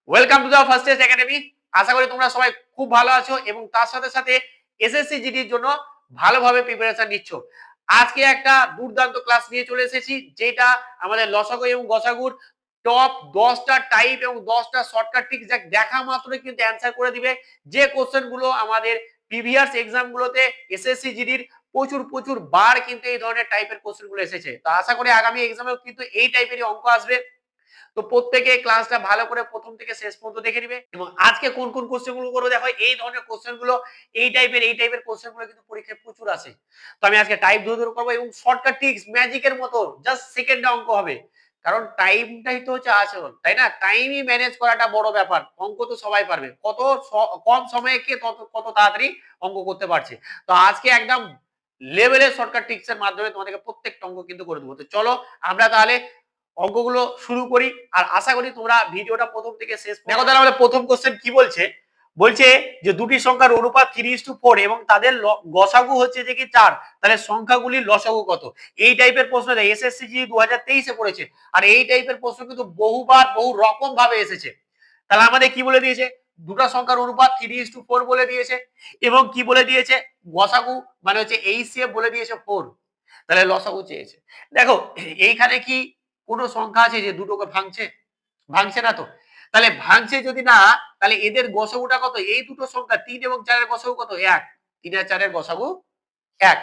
Welcome to the first test academy. আশা করি তোমরা সবাই খুব ভালো আছো এবং তার সাথে সাথে এসএসসি জিডির জন্য ভালোভাবে প্রিপারেশন নিচ্ছ। আজকে একটা দুর্দান্ত ক্লাস নিয়ে চলে এসেছি, যেটা আমাদের লসাগু এবং গসাগুর টপ 10টা টাইপ এবং 10টা শর্টকাট ট্রিক দেখা মাত্রই কিন্তু অ্যান্সার করে দিবে। যে কোশ্চেন গুলো আমাদের প্রিভিয়াস এক্সাম গুলোতে এসএসসি জিডির প্রচুর প্রচুর বার কিন্তু এই ধরনের টাইপের কোশ্চেন গুলো এসেছে, তো আশা করি আগামী এক্সামেও কিন্তু এই টাইপেরই অঙ্ক আসবে। তো প্রত্যেকে ক্লাসটা ভালো করে প্রথম থেকে শেষ পর্যন্ত দেখে নিবে এবং আজকে কোন কোন কোশ্চেন গুলো করবো দেখো। এই ধরনের কোশ্চেন গুলো এই টাইপের কোশ্চেন গুলো কিন্তু পরীক্ষায় প্রচুর আসে। তো আমি আজকে টাইপ ধরে ধরে করবো এবং শর্টকাট ট্রিক্স ম্যাজিকের মতো জাস্ট সেকেন্ডে অঙ্ক হবে, কারণ টাইমটাই তো হচ্ছে আসল, তাই না? টাইমই ম্যানেজ করাটা বড় ব্যাপার। অঙ্ক তো সবাই পারবে, কম সময়ে কে কত তাড়াতাড়ি অঙ্ক করতে পারছে। তো আজকে একদম লেভেলের শর্টকাট ট্রিক্স এর মাধ্যমে তোমাদেরকে প্রত্যেকটা অঙ্ক কিন্তু করে দেবো। তো চলো আমরা তাহলে অঙ্কগুলো শুরু করি, আর আশা করি তোমরা ভিডিওটা প্রথম থেকে শেষ দেখো। তাহলে আমাদের প্রথম কোশ্চেন কি বলছে, বলছে যে দুটি সংখ্যার অনুপাত 3:4 এবং তাদের গসাগু হচ্ছে যে কি 4, তাহলে সংখ্যাগুলির লসাগু কত? এই টাইপের প্রশ্ন দেয় এসএসসি জি 2023-এ পড়েছে, আর এই টাইপের প্রশ্ন কিন্তু বহুবার বহু রকম ভাবে এসেছে। তাহলে আমাদের কি বলে দিয়েছে, দুটো সংখ্যার অনুপাত 3:4 বলে দিয়েছে এবং কি বলে দিয়েছে, গসাগু মানে হচ্ছে এইচসিএফ বলে দিয়েছে 4, তাহলে লসাগু চেয়েছে। দেখো এইখানে কি কোনো সংখ্যা আছে যে দুটোকে ভাঙছে? ভাঙছে না তো। তাহলে ভাঙছে যদি না, তাহলে এদের গসাগুটা কত? এই দুটো সংখ্যা 3 এবং 4 এর গসাগু কত? 1। 3 আর 4 এর গসাগু 1,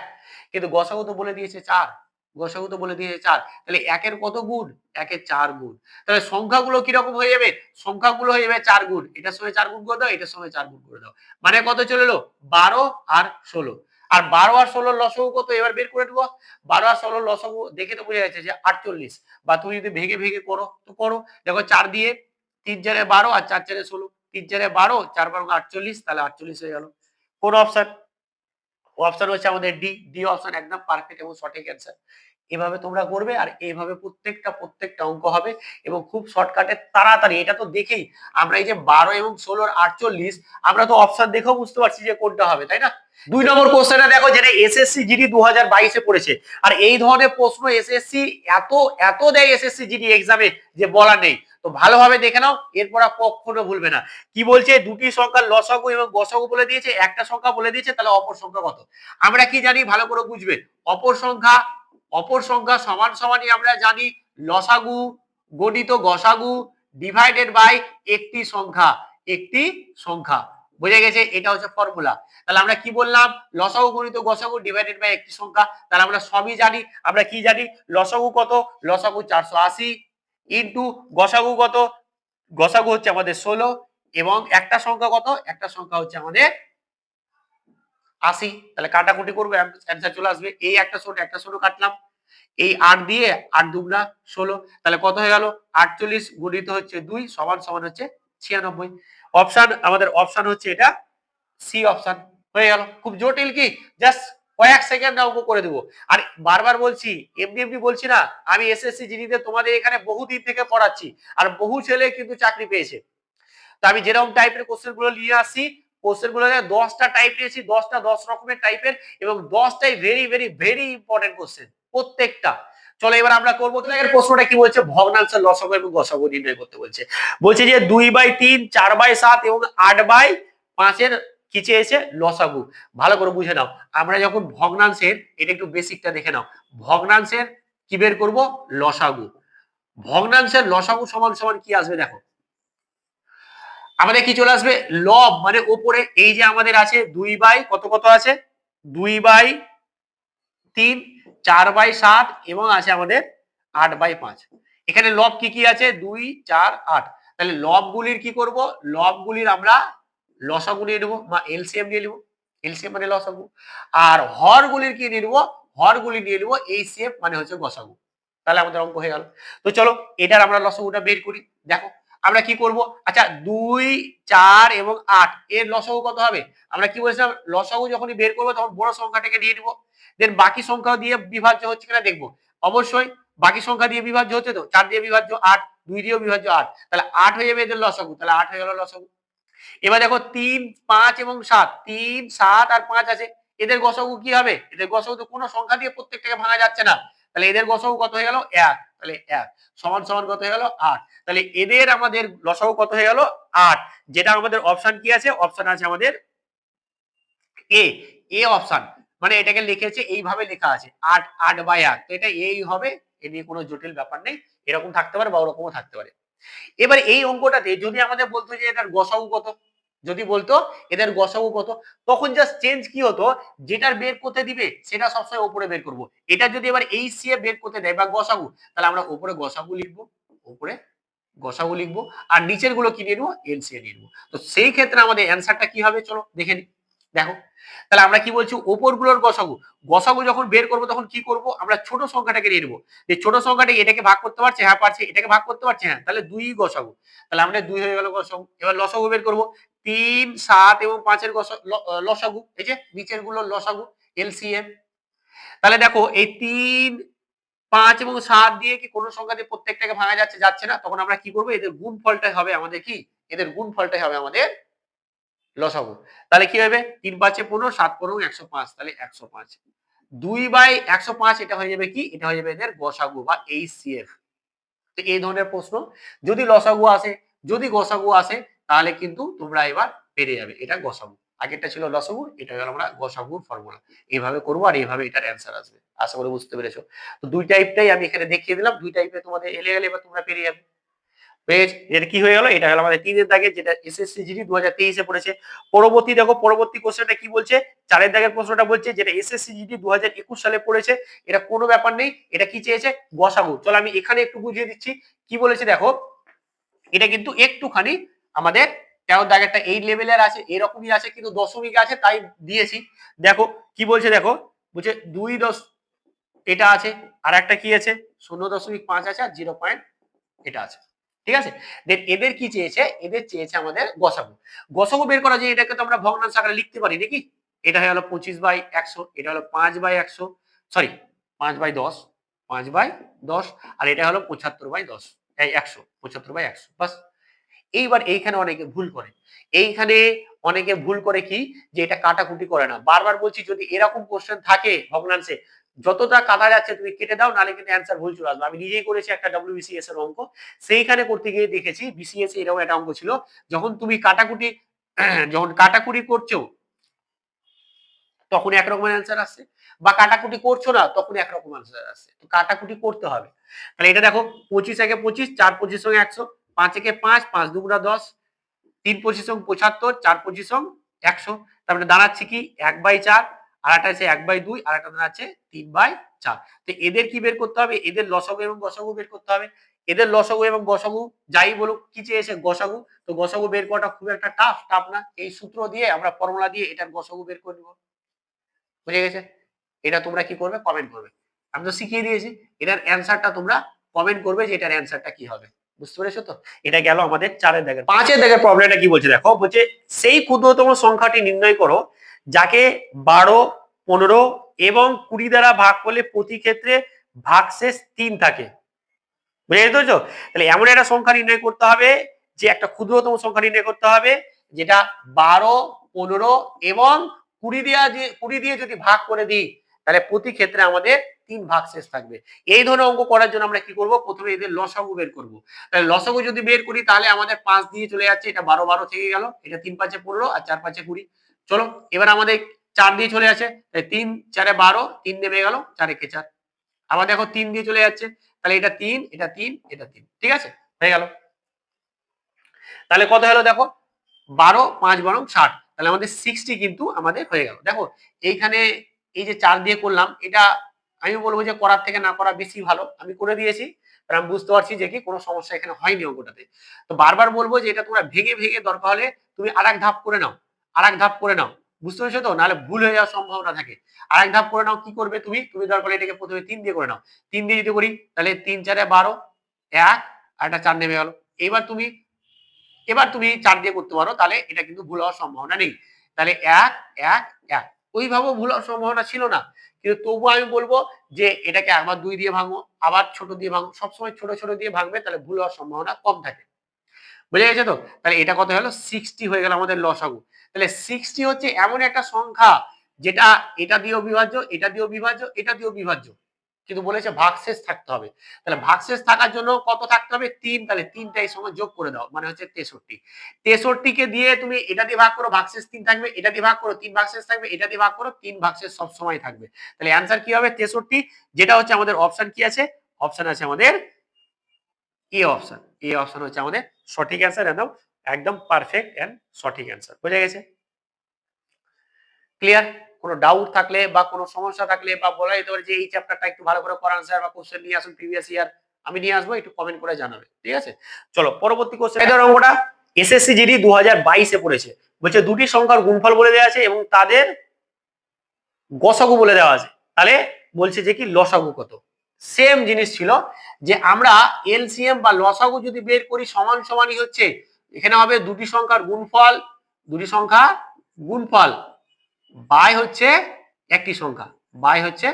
কিন্তু গসাগু তো বলে দিয়েছে 4। গসাগু তো বলে দিয়েছে 4, তাহলে 1 এর কত গুণ? 1 এর 4 গুণ। তাহলে সংখ্যাগুলো কি রকম হয়ে যাবে? সংখ্যাগুলো হয়ে যাবে 4 গুণ। এটার সঙ্গে 4 গুণ করে দাও, এটার সঙ্গে 4 গুণ করে দাও, মানে কত চলে এলো? 12 আর 16। আর 12 আর 16 লসাগু কত এবার বের করে দেবো। 12 আর 16 লসাগু দেখে তো বোঝা যাচ্ছে যে 48, বা তুমি যদি ভেঙে ভেঙে করো তো করো। দেখো 4 দিয়ে 3 4 12 আর 4 4 16, 3 4 12, 4 12 48, তাহলে 48 হয়ে গেল। কোন অপশন? অপশন হচ্ছে আমাদের ডি। ডি অপশন একদম পারফেক্ট এবং সঠিক অ্যান্সার। এভাবে তোমরা করবে আর এইভাবে প্রত্যেকটা অঙ্ক হবে এবং খুব শর্টকাটে তাড়াতাড়ি। এটা তো দেখেই আমরা এই যে 12 এবং 16 48, আমরা তো অপশন দেখেও বুঝতে পারছি যে কোনটা হবে, তাই না? 2 নম্বর কোশ্চেনটা দেখো, যেটা এসএসসি জিডি 2022-এ পড়েছে, আর এই ধরনের প্রশ্ন এসএসসি এত এত দেয় এসএসসি জিডি এক্সামে যে বলা নেই। তো ভালোভাবে দেখে নাও, এরপর আর কখনো ভুলবে না। কি বলছে, দুটি সংখ্যার লসাগু এবং গসাগু বলে দিয়েছে, একটা সংখ্যা বলে দিয়েছে, তাহলে অপর সংখ্যা কত? আমরা কি জানি ভালো করে বুঝবে। অপর সংখ্যা সমান সমানই আমরা জানি লসাগু গণিত গসাগু ডিভাইডেড বাই একটি সংখ্যা। একটি সংখ্যা বুঝে গেছে, এটা হচ্ছে ফর্মুলা। তাহলে আমরা কি বললাম, লসাগু গণিত গসাগু ডিভাইডেড বাই একটি সংখ্যা। তাহলে আমরা সবই জানি। আমরা কি জানি, লসাগু কত? লসাগু 480 ইন্টু গসাগু কত? গসাগু হচ্ছে আমাদের 16 এবং একটা সংখ্যা কত? একটা সংখ্যা হচ্ছে আমাদের 80। তাহলে কাটাকুটি করবো, অ্যান্সার চলে আসবে। এই একটা ষোলো কাটলাম, এই 8 দিয়ে 8 দুগুণা 16, তাহলে কত হয়ে গেল? 48 গুণিত হচ্ছে 2 সমান সমান হচ্ছে 96। অপশন আমাদের অপশন হচ্ছে এটা সি অপশন। হয়ে গেল। খুব জটিল কি, জাস্ট কয়েক সেকেন্ড অঙ্ক করে দেবো। আর বারবার বলছি, এমনি এমনি বলছি না, আমি এসএসসি জিডিতে তোমাদের এখানে বহুদিন থেকে পড়াচ্ছি, আর বহু ছেলে কিন্তু চাকরি পেয়েছে। তো আমি যেরকম টাইপের কোশ্চেন গুলো নিয়ে আসি, কোশ্চেন গুলো 10টা টাইপ নিয়েছি, 10 রকমের টাইপের, এবং 10টাই very very very important question প্রত্যেকটা। চলো এবার আমরা করবো। এর প্রশ্নটা কি বলছে, ভগ্নাংশের লসাগু এবং গসাগু নির্ণয় করতে বলছে। বলছে যে 2/3, 4/7 এবং 8/5 এর কি চেয়েছে? লসাগু। ভালো করে বুঝে নাও, আমরা যখন ভগ্নাংশের, এটা একটু বেসিকটা দেখে নাও, ভগ্নাংশের কি বের করব? লসাগু। ভগ্নাংশের লসাগু সমান সমান কি আসবে দেখো, আমাদের কি চলে আসবে? লব, মানে উপরে এই যে আমাদের আছে 2 কত কত আছে, 2/3, 4/7 এবং আছে আমাদের 8/5। এখানে লব কি কি আছে? 2 4 8। তাহলে লব গুলির কি করব? লব গুলির আমরা লসাগু নিয়ে নেবো বা এলসিএম নিয়ে নেবো। এলসিএম মানে লসাগু। আর হর গুলির কি নিয়ে নেবো? হর গুলি নিয়ে নেবো এইচসিএফ মানে হচ্ছে গসাগু। তাহলে আমাদের অঙ্ক হয়ে গেল। তো চলো এটার আমরা লসাগুটা বের করি। দেখো আমরা কি করব, আচ্ছা 2 4 এবং 8 এর লসাগু কত হবে? আমরা কি বলেছিলাম, লসাগু যখনই বের করবো তখন বড় সংখ্যাটাকে নিয়ে নিব, দেন বাকি সংখ্যা দিয়ে বিভাজ্য হচ্ছে কিনা দেখবো। অবশ্যই বাকি সংখ্যা দিয়ে বিভাজ্য হচ্ছে, তো 4 দিয়ে বিভাজ্য 8, 2 দিয়েও বিভাজ্য 8, তাহলে 8 হয়ে যাবে এদের লসাগু। তাহলে 8 হয়ে গেল লসাগু। এবার দেখো 3 5 এবং 7, 3 7 আর 5 আছে, এদের গসাগু কি হবে? এদের গসাগু তো কোনো সংখ্যা দিয়ে প্রত্যেকটাকে ভাঙা যাচ্ছে না, তাহলে এদের গসাগু কত হয়ে গেল? 1। তাহলে 1 সমান সমান কত হয়ে গেল 8। তাহলে এদের আমাদের লসাগু কত হয়ে গেল 8, যেটা আমাদের অপশন কি আছে, অপশন আছে আমাদের এ, এ অপশন, মানে এটাকে লিখেছে এইভাবে লেখা আছে 8 8/8, তো এটা এই হবে, এ নিয়ে কোনো জটিল ব্যাপার নেই, এরকম থাকতে পারে বা ওরকমও থাকতে পারে। এবার এই অঙ্কটাতে যদি আমাদের বলতো যে এটার গসাগু কত, যদি বলতো এদের গসাগু কত, তখন জাস্ট চেঞ্জ কি হতো, যেটার বের করতে দিবে সেটা সবসময় উপরে বের করব। এটা যদি এবার এই সি এ বের করতে দেয় বা গসাগু, তাহলে আমরা উপরে গসাগু লিখবো, উপরে গসাগু লিখবো, আর নিচের গুলো কি নিয়ে নেবো, এলসিএম নিয়ে নেবো। তো সেই ক্ষেত্রে আমাদের অ্যান্সারটা কি হবে, চলো দেখে নিই। দেখো, তাহলে আমরা কি বলছি, ওপরগুলোর গসাগু, গসাগু যখন বের করব তখন কি করব, আমরা ছোট সংখ্যাটাকে নিয়ে নেবো, যে ছোট সংখ্যাটা এটাকে ভাগ করতে পারছে, হ্যাঁ পারছে, এটাকে ভাগ করতে পারছে, হ্যাঁ, তাহলে 2 গসাগু, তাহলে আমরা 2 হয়ে গেল গসাগু। এবার লসাগু বের করব, 3 7 এবং 5 এর লসাগু, এই যে নিচের গুলো লসাগু, এলসিএম। তাহলে দেখো এই 3 5 এবং 7 দিয়ে কি কোনো সংখ্যা দিয়ে প্রত্যেকটাকে ভাঙা যাচ্ছে, যাচ্ছে না, তখন আমরা কি করব, এদের গুণফলটাই হবে আমাদের কি, এদের গুণফলটাই হবে আমাদের লসাগু। তাহলে কি হবে, 3 5 15, 7 15 105, তাহলে 105, 2/105, এটা হয়ে যাবে কি, এটা হয়ে যাবে এদের গসাগু বা এইচসিএফ। তো এই ধরনের প্রশ্ন যদি লসাগু আসে, যদি গসাগু আসে, তাহলে কিন্তু তোমরা এবার পেরে যাবে, এটা গসাগু। আগেরটা ছিল লসাগু, এটা হলো আমরা গসাগুর ফর্মুলা। এইভাবে করবো আর এইভাবে এটার অ্যান্সার আসবে। আশা করি বুঝতে পেরেছো। তো দুই টাইপটাই আমি এখানে দেখিয়ে দিলাম, দুই টাইপে তোমাদের এলে গেলে এবার তোমরা পেরে যাবে। পেজ এটা কি হয়ে গেল, এটা হলো আমাদের 3 এর দাগে, যেটা এসএসসি জিডি 2023 এ পড়েছে। পরবর্তী দেখো, পরবর্তী কোশ্চেনটা কি বলছে, 4 এর দাগের প্রশ্নটা বলছে, যেটা এসএসসি জিডি 2021 সালে পড়েছে। এটা কোনো ব্যাপার নেই, এটা কি চেয়েছে, গসাগু। চলো আমি এখানে একটু বুঝিয়ে দিচ্ছি কি বলেছে। দেখো, এটা কিন্তু একটুখানি আমাদের 13 দাগেরটা এই লেভেলের আছে, এরকমই আছে, কিন্তু দশমিক আছে তাই দিয়েছি। দেখো কি বলছে, দেখো বলছে 2 এটা আছে, আর একটা কি আছে 0.5 আছে, আর 0 পয়েন্ট এটা আছে, ঠিক আছে। দেন এদের কি চেয়েছে, এদের চেয়েছে আমাদের গসাগু। গসাগু বের করা যায়, এটাকে তো আমরা ভগ্নাংশ আকারে লিখতে পারি নাকি। এটা হয়ে গেল 25/100, এটা হলো 5/100, সরি 5/10, 5/10, আর এটা হলো 75/10, এই 100, 75/100, বাস। এইবার এইখানে অনেকে ভুল করে, এইখানে অনেকে ভুল করে কি, যে এটা কাটাকুটি করে না। বারবার বলছি, যদি এরকম কোশ্চেন থাকে ভগ্নাংশে, যতটা কাটা যাচ্ছে তুমি কেটে দাও, নালে কিন্তু অ্যান্সার ভুল চলে আসবে। আমি নিজেই করেছি একটা ডব্লিউবিসিএস এর অঙ্ক, সেইখানে করতে গিয়ে দেখেছি বিসিএস এরকম একটা অঙ্ক ছিল, যখন তুমি কাটাকুটি যখন কাটাকুটি করছো তখন একরকম অ্যান্সার আসছে, বা কাটাকুটি করছো না তখন একরকম অ্যান্সার আসছে। তো কাটাকুটি করতে হবে। তাহলে এটা দেখো, 25 একে 25, 4 25 সঙ্গে 100, 5 একে 5, 5 2 10, 3 25 সঙ্গে 75, 4 25 সঙ্গে 100, তারপরে দাঁড়াচ্ছে কি 1/4, আর একটা আছে 1/2, আর একটা দাঁড়াচ্ছে 3/4। তো এদের কি বের করতে হবে, এদের লসাগু এবং গসাগু বের করতে হবে। এদের লসাগু এবং গসাগু যাই বলুক, কি চেয়েছে, গসাগু। তো গসাগু বের করাটা খুব একটা টাফ না, এই সূত্র দিয়ে আমরা ফর্মুলা দিয়ে এটার গসাগু বের করে নেব। বুঝে গেছে। এটা তোমরা কি করবে, কমেন্ট করবে। আমি তো শিখিয়ে দিয়েছি, এটার অ্যান্সারটা তোমরা কমেন্ট করবে যে এটার অ্যান্সারটা কি হবে। বুঝতে পেরেছো তো। এটা গেল আমাদের 4 এর দাগের। 5 এর দাগের প্রবলেমটা কি বলছে, দেখো বলছে সেই ক্ষুদ্রতম সংখ্যাটি নির্ণয় করো যাকে 12, 15 এবং 20 দ্বারা ভাগ করলে প্রতি ক্ষেত্রে ভাগশেষ 3 থাকে। বুঝে পেরেছো। তাহলে এমন একটা সংখ্যা নির্ণয় করতে হবে, যে একটা ক্ষুদ্রতম সংখ্যা নির্ণয় করতে হবে যেটা 12, 15 এবং 20 দিয়ে যদি ভাগ করে দিই, তাহলে প্রতি ক্ষেত্রে আমাদের 3 ভাগশেষ থাকবে। এই ধরনের অঙ্ক করার জন্য আমরা কি করব, প্রথমে এদের লসাগু বের করব। তাহলে লসাগু যদি বের করি, তাহলে আমাদের 5 দিয়ে চলে যাচ্ছে, এটা 12 12 থেকে গেল, এটা 3 5 15 আর 4 5 20। চলো এবার আমাদের 4 দিয়ে চলে যাচ্ছে, 3 4 12, 3 নেমে গেল, 4 1 4। আবার দেখো 3 দিয়ে চলে যাচ্ছে, তাহলে এটা 3 এটা 3 এটা 3, ঠিক আছে, হয়ে গেল। তাহলে কত হলো দেখো, 12 5 বরং 60, তাহলে আমাদের 60 কিন্তু আমাদের হয়ে গেল। দেখো এইখানে এই যে 4 দিয়ে করলাম, এটা আমি বলবো যে করার থেকে না করা বেশি ভালো। আমি করে দিয়েছি, কারণ আমি বুঝতে পারছি যে কি কোনো সমস্যা এখানে হয়নি অঙ্কটাতে। তো বারবার বলবো যে এটা তোমরা ভেঙে ভেঙে দরকার হলে তুমি আরেক ধাপ করে নাও, আরেক ধাপ করে নাও। বুঝতে পেরেছো তো, নাহলে ভুল হয়ে যাওয়ার সম্ভাবনা থাকে। আরেক ধাপ করে নাও, কি করবে তুমি, তুমি দরকার হলে এটাকে প্রথমে 3 দিয়ে করে নাও। 3 দিয়ে যদি করি, তাহলে 3 4 12, 1 আর একটা 4 নেমে গেল। এবার তুমি 4 দিয়ে করতে পারো, তাহলে এটা কিন্তু ভুল হওয়ার সম্ভাবনা নেই। তাহলে 1 1 1, ওইভাবে ভুল হওয়ার সম্ভাবনা ছিল না, কিন্তু তবুও আমি বলবো যে এটাকে একবার 2 দিয়ে ভাঙো, আবার ছোট দিয়ে ভাঙো, সবসময় ছোট ছোট দিয়ে ভাঙবে, তাহলে ভুল হওয়ার সম্ভাবনা কম থাকে। বুঝে গেছে তো। তাহলে এটা কত হলো, 60 হয়ে গেল আমাদের লসাগু। তাহলে 60 হচ্ছে এমন একটা সংখ্যা যেটা এটা দিয়েও বিভাজ্য, এটা দিয়েও বিভাজ্য, এটা দিয়েও বিভাজ্য। কিন্তু বলেছে ভাগশেষ থাকতে হবে। তাহলে ভাগশেষ থাকার জন্য কত থাকতে হবে? 3। তাহলে 3টা এই সময় যোগ করে দাও, মানে হচ্ছে 63। 63 কে দিয়ে তুমি এটা দিয়ে ভাগ করো, ভাগশেষ 3 থাকবে, এটা দিয়ে ভাগ করো 3 ভাগশেষ থাকবে, এটা দিয়ে ভাগ করো 3 ভাগশেষ সব সময় থাকবে। তাহলে অ্যানসার কি হবে? 63, যেটা হচ্ছে আমাদের অপশন কি আছে? অপশন আছে আমাদের এ অপশন। এ অপশন হচ্ছে আমাদের সঠিক অ্যান্সার, একদম একদম পারফেক্ট এন্ড সঠিক অ্যান্সার। বুঝা গেছে? ক্লিয়ার? কোনো ডাউট থাকলে বা কোনো সমস্যা থাকলে বা বলা যেতে পারে যে এই চ্যাপ্টারটা একটু ভালো করে করান স্যার, বা কোশ্চেন নিয়ে আসুন প্রিভিয়াস ইয়ার, আমি নিয়ে আসবো, একটু কমেন্ট করে জানাবে। ঠিক আছে, চলো পরবর্তী কোশ্চেন। এই অঙ্কটা এসএসসি জিডি 2022 এ পড়েছে। বলছে দুটি সংখ্যার গুণফল বলে দেওয়া আছে এবং তাদের গসাগু বলে দেওয়া আছে। তাহলে বলছে যে কি লসাগু কত। সেম জিনিস ছিল যে আমরা এলসিএম বা লসাগু যদি বের করি সমান সমানই হচ্ছে, এখানে হবে দুটি সংখ্যার গুণফল, দুটি সংখ্যা গুণফল বাই হচ্ছে একটি সংখ্যা, বাই হচ্ছে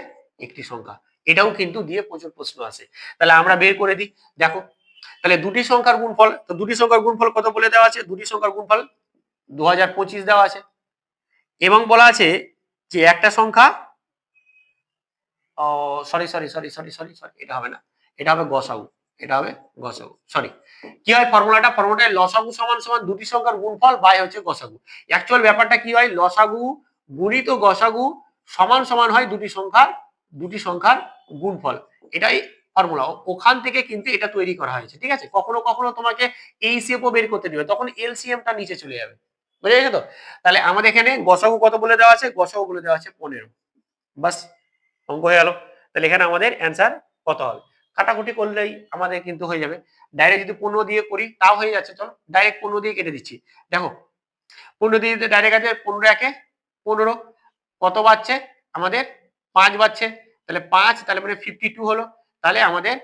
একটি সংখ্যা। এটাও কিন্তু দিয়ে প্রচুর প্রশ্ন আছে। তাহলে আমরা বের করে দিই। দেখো, তাহলে দুটি সংখ্যার গুণফল, তো দুটি সংখ্যার গুণফল কত বলে দেওয়া আছে? দুটি সংখ্যার গুণফল 2025 দেওয়া আছে, এবং বলা আছে যে একটা সংখ্যা, sorry sorry sorry sorry sorry sorry, এটা হবে না, এটা হবে গসাগু, এটা হবে গসাগু। সরি, কি হয় ফর্মুলাটা লসাগু সমান সমান দুটি সংখ্যার গুণফল বাই হচ্ছে গসাগু। অ্যাকচুয়াল ব্যাপারটা কি হয়? লসাগু গুণিত গসাগু সমান সমান হয় দুটি সংখ্যার গুণফল। এটাই ফর্মুলা, ওখান থেকে কিন্তু এটা তৈরি করা হয়েছে। ঠিক আছে, কখনো কখনো তোমাকে এইচসিএফ ও বের করতে দিবে, তখন এলসিএমটা নিচে চলে যাবে। বুঝা গেছে তো? তাহলে আমাদের এখানে গসাগু কত বলে দেওয়া আছে? গসাগু বলে দেওয়া আছে 15। বাস, অঙ্ক হয়ে গেল। তাহলে এখানে আমাদের অ্যান্সার কত হবে? কাটাকুটি করলেই আমাদের কিন্তু হয়ে যাবে। ডাইরেক্ট যদি 15 দিয়ে করি তাও হয়ে যাচ্ছে। চলো ডাইরেক্ট 15 দিয়ে কেটে দিচ্ছি। দেখো 15 দিয়ে ডাইরেক্ট আছে 15 একে 15, কত বাড়ছে আমাদের? 5 বাড়ছে। তাহলে 5, তাহলে মানে 52 হলো। তাহলে আমাদের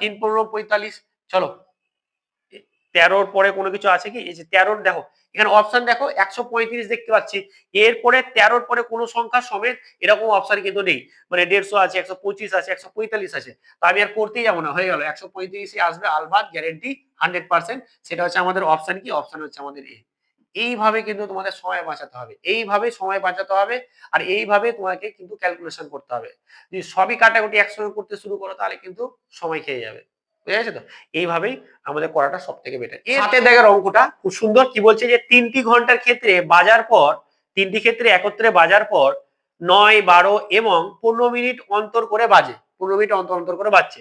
3 15 45। চলো 13-র পরে কোনো কিছু আছে কি? এই যে 13-র দেখো এখানে অপশন দেখো 135 দেখতে পাচ্ছি, এরপরে 13-র পরে কোনো সংখ্যা সমেত এরকম অপশন কিন্তু নেই। মানে 150 আছে, 125 আছে, 145 আছে। তো আমি আর করতেই যাবো না, হয়ে গেল 135 আসবে আলবাত, গ্যারেন্টি 100%। সেটা হচ্ছে আমাদের অপশন কি? অপশন হচ্ছে আমাদের এ। এইভাবে কিন্তু তোমাদের সময় বাঁচাতে হবে, এইভাবে সময় বাঁচাতে হবে, আর এইভাবে তোমাকে কিন্তু ক্যালকুলেশন করতে হবে। যদি সবই কাটাকুটি একসঙ্গে করতে শুরু করো তাহলে কিন্তু সময় খেয়ে যাবে। বুঝা গেছে তো? এইভাবেই আমাদের করাটা সব থেকে বেটার। এর সাথে দেখের অঙ্কটা খুব সুন্দর, কি বলছে যে 3টি ঘন্টার ক্ষেত্রে বাজার পর, 3টি ক্ষেত্রে একত্রে বাজার পর 9, 12 এবং 15 মিনিট অন্তর করে বাজে, 15 মিনিট অন্তর অন্তর করে বাজছে।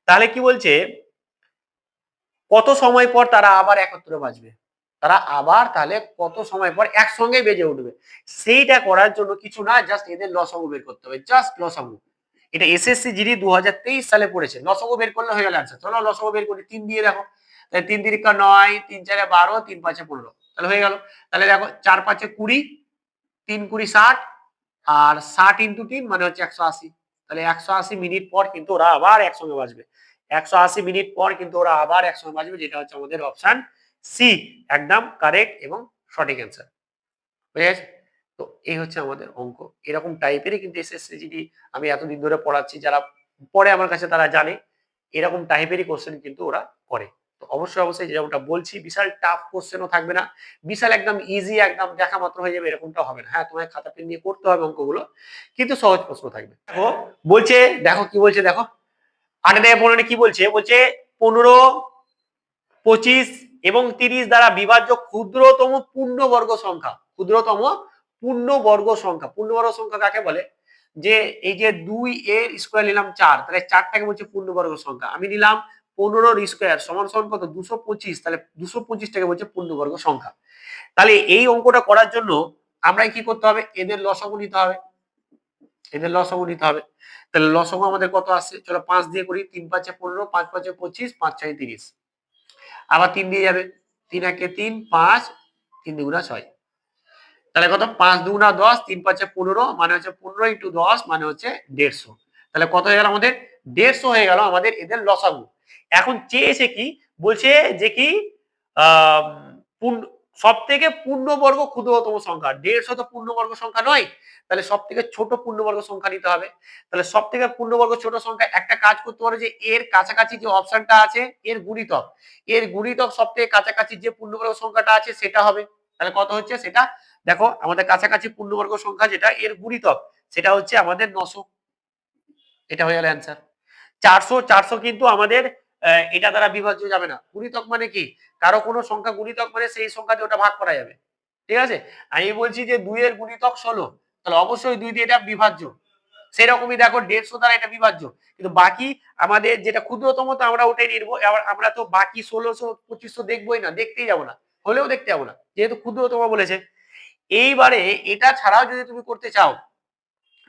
তাহলে কি বলছে কত সময় পর তারা আবার একত্রে বাজবে? তারা আবার তাহলে কত সময় পর একসঙ্গে বেজে উঠবে? সেইটা করার জন্য কিছু না, জাস্ট এদের লসাগু বের করতে হবে, জাস্ট লসাগু। এটা এসএসসি জিডি 2023 সালে পড়েছে। লসাগু বের করলে হয়ে গেল অ্যান্সার। চলো লসাগু বের করি, 3 দিয়ে দেখো। তাহলে 3 3 9, 3 4 12, 3 5 15, তাহলে হয়ে গেল। তাহলে দেখো 4 5 20, 3 20 60, আর 60 ইন্টু 3 মানে হচ্ছে 180। তাহলে 180 মিনিট পর কিন্তু ওরা আবার একসঙ্গে বাজবে। 180 মিনিট পর কিন্তু ওরা আবার একসঙ্গে বাজবে, যেটা হচ্ছে আমাদের অপশন সি, একদম কারেক্ট এবং সঠিক অ্যান্সার। বুঝে গেছে? তো এই হচ্ছে আমাদের অঙ্ক। এরকম টাইপেরই কিন্তু এসএসসি জিডি আমি এতদিন ধরে পড়াচ্ছি, যারা পড়ে আমার কাছে তারা জানে এরকম টাইপেরই কোশ্চেন কিন্তু ওরা করে। তো অবশ্যই অবশ্যই যেমনটা বলছি, বিশাল টাফ কোশ্চেনও থাকবে না, বিশাল একদম ইজি একদম দেখা মাত্র হয়ে যাবে এরকমটা হবে না। হ্যাঁ, তোমার খাতা পেন নিয়ে করতে হবে অঙ্কগুলো, কিন্তু সহজ প্রশ্ন থাকবে। দেখো বলছে, দেখো কি বলছে, দেখো 8 থেকে 15 কি বলছে? বলছে 15, 25 এবং 30 দ্বারা বিভাজ্য ক্ষুদ্রতম পূর্ণবর্গ সংখ্যা। ক্ষুদ্রতম পূর্ণবর্গ সংখ্যা, পূর্ণবর্গ সংখ্যা কাকে বলে? যে এই যে 2 এর স্কয়ার নিলাম 4, তাহলে 4টাকে বলছে পূর্ণবর্গ সংখ্যা। আমি নিলাম 15 এর স্কয়ার সমান সমান কত? 225, তাহলে 225টাকে বলছে পূর্ণবর্গ সংখ্যা। তাহলে এই অঙ্কটা করার জন্য আমরা কি করতে হবে? এদের লসাগু নিতে হবে, এদের লসাগু নিতে হবে। তাহলে লসাগু আমাদের কত আসছে? চলো 5 দিয়ে করি, 3 5 15, 5 5 25, 5 6 30, আবার 3 দিয়ে যাবে, 3 1 3, 5, 3 2 6, তাহলে কত? 5 2 10, 3 5 15, মানে হচ্ছে 15 ইন্টু 10 মানে হচ্ছে 150। তাহলে কত হয়ে গেল আমাদের? 150 হয়ে গেল আমাদের এদের লসাগু। এখন চেয়েছে কি? বলছে যে কি সব থেকে পূর্ণবর্গ ক্ষুদ্রতম সংখ্যা। 150 তো পূর্ণবর্গ সংখ্যা নয়, তাহলে সব থেকে ছোট পূর্ণবর্গ সংখ্যা নিতে হবে। তাহলে সব থেকে পূর্ণবর্গ ছোট সংখ্যা, একটা কাজ করতে পারো যে এর কাছাকাছি যে অপশনটা আছে এর গুণিতক, এর গুণিতক সব থেকে কাছাকাছি যে পূর্ণবর্গ সংখ্যাটা আছে সেটা হবে। তাহলে কত হচ্ছে সেটা দেখো, আমাদের কাছাকাছি পূর্ণবর্গ সংখ্যা যেটা এর গুণিতক সেটা হচ্ছে আমাদের 900। এটা হয়ে গেল অ্যান্সার। 400 কিন্তু আমাদের এটা দ্বারা বিভাজ্য যাবে না। গুণিতক মানে কি, কারো কোনো সংখ্যা গুণিতক মানে সেই সংখ্যাতে ওটা ভাগ করা যাবে। ঠিক আছে, আমি বলছি যে 2 এর গুণিতক 16, তাহলে অবশ্যই 2 দিয়ে এটা বিভাজ্য। সেরকমই দেখো 150 দ্বারা এটা বিভাজ্য, কিন্তু বাকি আমাদের যেটা ক্ষুদ্রতম তো আমরা ওটাই নিব। আবার আমরা তো বাকি 1600 2500 দেখবোই না, দেখতেই যাবো না, হলেও দেখতে যাবো না, যেহেতু ক্ষুদ্রতম বলেছে। এইবারে এটা ছাড়াও যদি তুমি করতে চাও,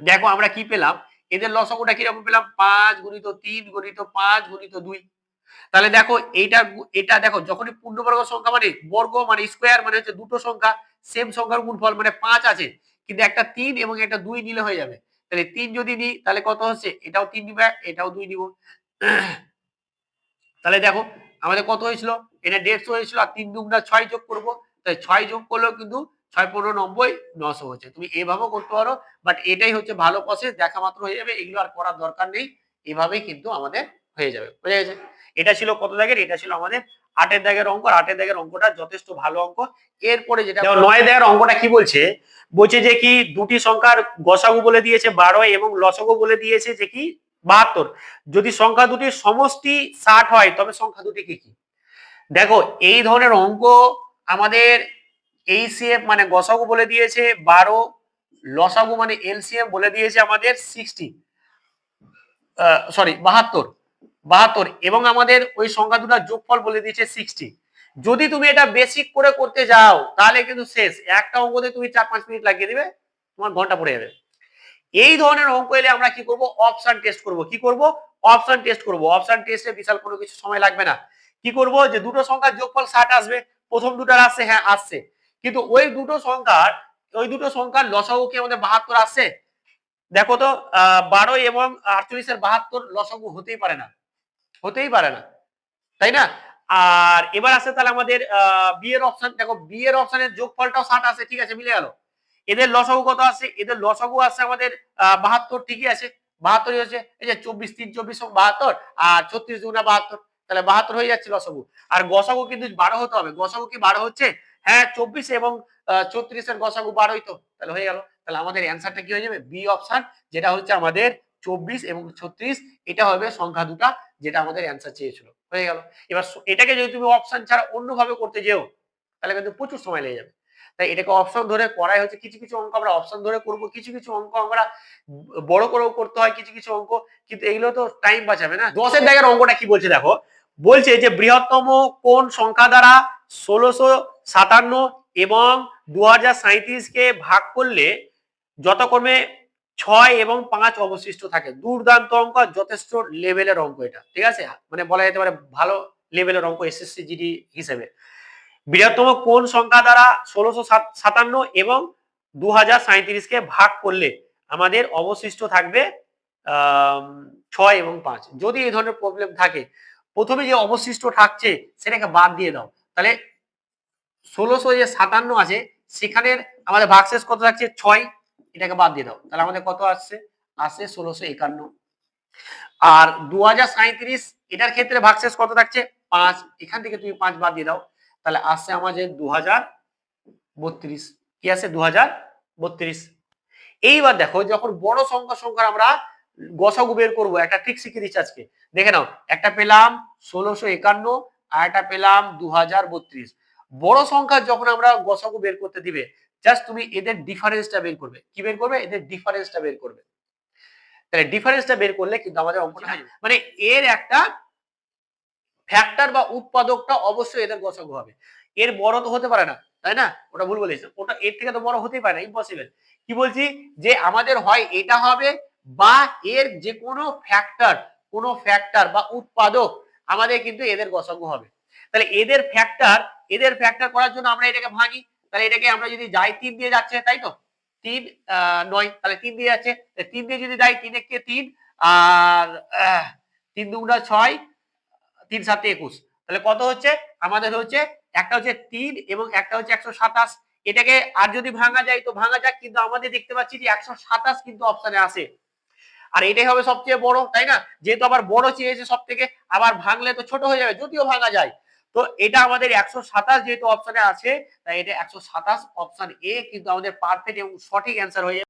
দেখো আমরা কি পেলাম, এদের লসাগুটা কিরকম পেলাম, 5 গুণিত 3 গুণিত 5 গুণিত 2। তাহলে দেখো এটা দেখো, যখনই পূর্ণবর্গ সংখ্যা মানে বর্গ মানে স্কোয়ার মানে হচ্ছে দুটো সংখ্যা সেম সংখ্যার গুণফল, মানে 5 আছে কিন্তু একটা 3 এবং একটা 2 নিলে হয়ে যাবে। তাহলে 3 যদি নিই তাহলে কত হচ্ছে, এটাও 3 নিবে, এটাও 2 নিব। তাহলে দেখো আমাদের কত হয়েছিল, এটা 150 হয়েছিল, আর 3 দুগুণা 6 যোগ করব, তাই 6 যোগ করলেও কিন্তু 6 15 90 900 হচ্ছে। তুমি এভাবেও করতে পারো, বাট এটাই হচ্ছে ভালো প্রসেস, দেখা মাত্র হয়ে যাবে, এগুলো আর করার দরকার নেই, এভাবেই কিন্তু আমাদের হয়ে যাবে। বুঝা গেছে? এটা ছিল কত দাগের, এটা ছিল আমাদের 8 এর দাগের অঙ্ক। 8 এর দাগের অঙ্কটা যথেষ্ট ভালো অঙ্ক। এরপরে যেটা 9 দাগের অঙ্কটা কি বলছে, বলছে যে কি দুটি সংখ্যার গসাগু বলে দিয়েছে 12 এবং লসাগু বলে দিয়েছে যে কি 72। যদি সংখ্যা দুটির সমষ্টি 60 হয় তবে সংখ্যা দুটি কি কি। দেখো এই ধরনের অঙ্ক আমাদের এইচসিএফ মানে গসাগু বলে দিয়েছে 12, লসাগু মানে এলসিএম বলে দিয়েছে আমাদের 60, সরি 72 এবং আমাদের ওই সংখ্যা দুটার যোগফল বলে দিয়েছে 60। যদি তুমি এটা বেসিক করে করতে যাও তাহলে কিন্তু শেষ, একটা অঙ্কতে তুমি 4-5 মিনিট লাগিয়ে দিবে, তোমার ঘন্টা পড়ে যাবে। এই ধরনের অঙ্ক এলে আমরা কি করব, অপশন টেস্ট করব। কি করব, অপশন টেস্ট করব। অপশন টেস্টে বিশাল কোনো কিছু সময় লাগবে না। কি করব, যে দুটো সংখ্যার যোগফল 60 আসবে, প্রথম দুটার আসছে, হ্যাঁ আসছে, কিন্তু ওই দুটো সংখ্যার লসাগু কি আমাদের 72 আসছে? দেখো তো 12 এবং 48 এর 72 লসাগু হতেই পারে না, হতেই পারে না, তাই না? আর এবার আসছে তাহলে আমাদের বি এর অপশন। দেখো বি এর অপশনের যোগফলটাও 60 আছে, ঠিক আছে, মিলে গেল। এদের লসাগু কত আছে, এদের লসাগু আছে আমাদের 72, ঠিকই আছে, 72 হচ্ছে, এই যে 24 3 24 72, আর 36 দুগুণা 72, তাহলে 72 হয়ে যাচ্ছে লসাগু। আর গসাগু কিন্তু 12 হতে হবে। গসাগু কি 12 হচ্ছে? হ্যাঁ 24 এবং 36 এর গসাগু 12ই তো, তাহলে হয়ে গেল। তাহলে আমাদের অ্যান্সারটা কি হয়ে যাবে, বি অপশন, যেটা হচ্ছে আমাদের 24 এবং 36, এটা হবে সংখ্যা দুটা যেটা আমাদের অ্যান্সার চেয়েছিল। হয়ে গেল। এবার এটাকে যদি তুমি অপশন ছাড়া অন্যভাবে করতে যেও তাহলে কিন্তু প্রচুর সময় লেগে যাবে। তাই এটাকে অপশন ধরে করাই হচ্ছে, কিছু কিছু অঙ্ক আমরা অপশন ধরে করব, কিছু কিছু অঙ্ক আমরা বড় করেও করতে হয় কিছু কিছু অঙ্ক, কিন্তু এগুলো তো টাইম বাঁচাবে না। 10 এর দাগের অঙ্কটা কি বলছে দেখো, বলছে যে বৃহত্তম কোন সংখ্যা দ্বারা 1657 এবং 2037 কে ভাগ করলে যথাক্রমে 6 এবং 5 অবশিষ্ট থাকে। দুর্দান্ত অঙ্ক, যথেষ্ট লেভেলের অঙ্ক এটা, ঠিক আছে, মানে বলা যেতে পারে ভালো লেভেলের অঙ্ক এসএসসি জিডি হিসেবে। বৃহত্তম কোন সংখ্যা দ্বারা 1657 এবং 2037 কে ভাগ করলে আমাদের অবশিষ্ট থাকবে 6 এবং 5। যদি এই ধরনের প্রবলেম থাকে, প্রথমে যে অবশিষ্ট থাকছে সেটাকে বাদ দিয়ে দাও, তাহলে 1657 আছে, সেখানে আমাদের ভাগশেষ কত থাকছে 6, এটাকে বাদ দিয়ে দাও, তাহলে আমাদের কত আসছে, আসছে 1651। আর 2037 এটার ক্ষেত্রে ভাগশেষ কত থাকছে 5, এখান থেকে তুমি 5 বাদ দিয়ে দাও, তাহলে আসছে আমাদের 2032। কি আছে 2032। এইবার দেখো যখন বড় সংখ্যার আমরা গসাগু বের করব, একটা ট্রিক শিখিয়ে দিচ্ছি আজকে, দেখে নাও। একটা পেলাম 1651 আর একটা পেলাম 2032। বড় সংখ্যা যখন আমরা গসাগু বের করতে দিবে, জাস্ট তুমি এদের ডিফারেন্সটা বের করবে। কি বের করবে, এদের ডিফারেন্সটা বের করবে। তাহলে ডিফারেন্সটা বের করলে কিন্তু আমাদের অঙ্কটা মানে এর একটা ফ্যাক্টর বা উৎপাদকটা অবশ্যই এদের গসাগু হবে। এর বড় তো হতে পারে না, তাই না? ওটা ভুল বলেছি, ওটা এর থেকে তো বড় হতেই পারে না, ইম্পসিবল। কি বলছি, যে আমাদের হয় এটা হবে বা এর যে কোনো ফ্যাক্টর বা উৎপাদক আমাদের কিন্তু এদের গসাগু হবে। তাহলে এদের ফ্যাক্টর করার জন্য আমরা এটাকে ভাঙি, তাহলে এটাকে আমরা যদি যাই 3 দিয়ে যাচ্ছে, তাই তো 3 9, তাহলে 3 দিয়ে যাচ্ছে, 3 দিয়ে যদি যাই 3 কে 3 আর 3 দুগুণা 6, 3 7 21, তাহলে কত হচ্ছে আমাদের, হচ্ছে একটা হচ্ছে 3 এবং একটা হচ্ছে 127। এটাকে আর যদি ভাঙা যায় তো ভাঙা যাক, কিন্তু আমাদের দেখতে পাচ্ছি যে 127 কিন্তু অপশনে আছে, আর এটাই হবে সবচেয়ে বড়, তাই না? যেহেতু আবার বড় চেয়েছে সব থেকে, আবার ভাঙলে তো ছোট হয়ে যাবে যদিও ভাঙা যায়। তো এটা আমাদের 127 যেহেতু অপশনে আছে, তাই এটা 127 অপশন এ কিন্তু আমাদের পারফেক্ট এবং সঠিক অ্যান্সার হয়ে যাবে।